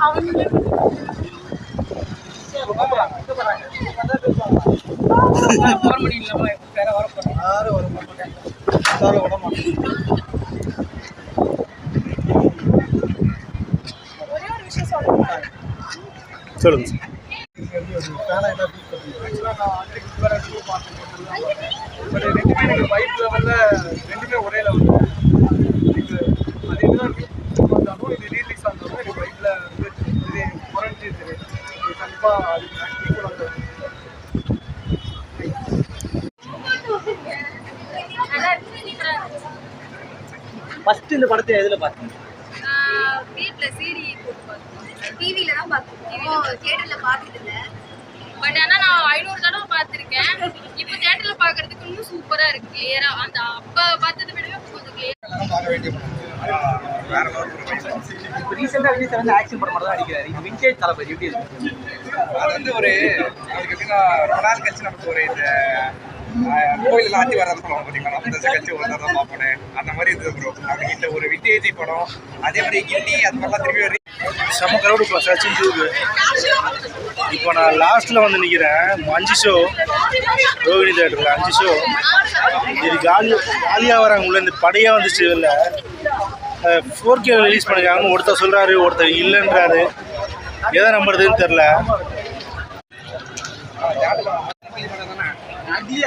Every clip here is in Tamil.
அவனுமே ஒரே ஒரு விஷயம் சொல்லுங்க. சொல்லுங்க. வைப் லெவல்ல ரெண்டுமே ஒரே லெவல். அது என்னதான் வந்தாலும் இது ரீலீஸ் ஆனாலும் எனக்கு வைப்ல வந்து இது குறைஞ்சிது. கண்டிப்பா ஃபர்ஸ்ட் இந்த படத்தை எதுல பார்த்தீங்க? வீட்ல சிடி போட்டு பார்த்தேன். டிவில தான் பார்த்தேன். தியேட்டர்ல பார்த்தது இல்ல. பட் ஆனா நான் 500 தடவை பார்த்திருக்கேன். இப்போ தியேட்டர்ல பார்க்கிறதுக்கு இன்னும் சூப்பரா இருக்கு. கிளியரா அந்த அப்ப பார்த்ததை விடவே கொஞ்சம் கிளியரா பார்க்க வேண்டிய படம். வேற இப்போ ரீசெண்டா ரிலீஸ் ஆன ஆக்ஷன் படம் தான் அடிக்கிறாரு. இது விண்டேஜ் தளபதி எப்படி இருக்கு? அது வந்து ஒரு அதுக்கு எப்படின்னா ரொம்ப நாள் கழிச்சு நமக்கு ஒரு இந்த கோயில் ஆத்தி வர்றது சொல்லுவாங்க பார்த்தீங்களா, நம்ம தசை கழிச்சு ஒரு தடவை பார்ப்பேன் அந்த மாதிரி இருக்குது ப்ரோ. அது இந்த ஒரு விண்டேஜ் படம் அதே மாதிரி கிண்டி அது மாதிரிலாம் திரும்பி செம்ம கரவுடு இப்போ சச்சின் டூக்கு. இப்போ நான் லாஸ்ட்டில் வந்து நிற்கிறேன். 5 ஷோ ரோகிணி தேட்டரில் 5 ஷோ. இது காலியாக வராங்க உள்ள. இந்த படையாக வந்துச்சு. இல்லை 4K ரிலீஸ் பண்ணிருக்காங்கன்னு ஒருத்தர் சொல்கிறாரு, ஒருத்தர் இல்லைன்றாரு. எதை நம்புறதுன்னு தெரில.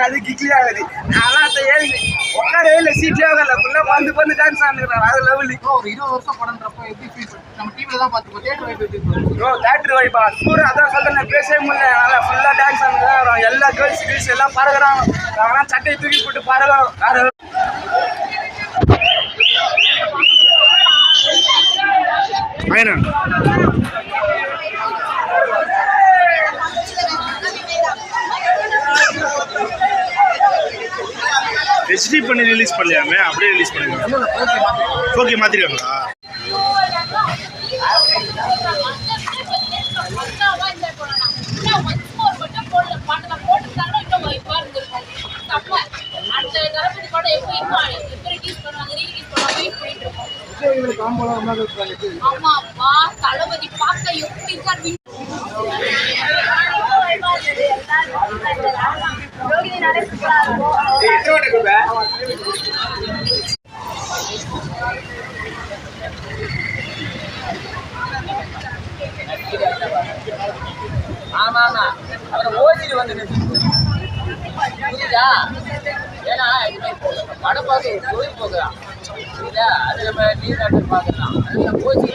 அது கிக்லி ஆகுது. நான் உட்காரவே இல்லை, சீட்லேயே ஆகல. ஃபுல்லாக வந்து டான்ஸ் ஆடுறாங்க. அது லெவலி. ஒரு 20 வருஷம் படம்ன்றப்ப எப்படி ஃபீல் பண்ணுறோம்? நம்ம டிவியில் தான் பார்த்துப்போம். தேட்டர் வைப் எப்படி ப்ரோ? தேட்டர் வைப்பா சூப்பர். அதான் சொல்கிறேன், பேசவே முடியல. நல்லா ஃபுல்லாக டான்ஸ் ஆடுறாங்க. எல்லா கேர்ள்ஸ் எல்லாம் பறகுறாங்க. ஆனால் சட்டையை தூக்கி போட்டு பறகுறோம். ஹெச்டி பண்ணி ரிலீஸ் பண்ணலையாமே, அப்படியே ரிலீஸ் பண்ணிருக்காங்க. 4K மாற்றிருக்காங்களா? தளபதி பார்க்க எப்படி ஆமா அப்புறம் ஓடிட்டு வந்து புரியுதா? ஏன்னா படம் பார்க்க கோயில் போகிறான் புரியுதா? அது நம்ம நீர் பார்க்கலாம். அதுல போச்சு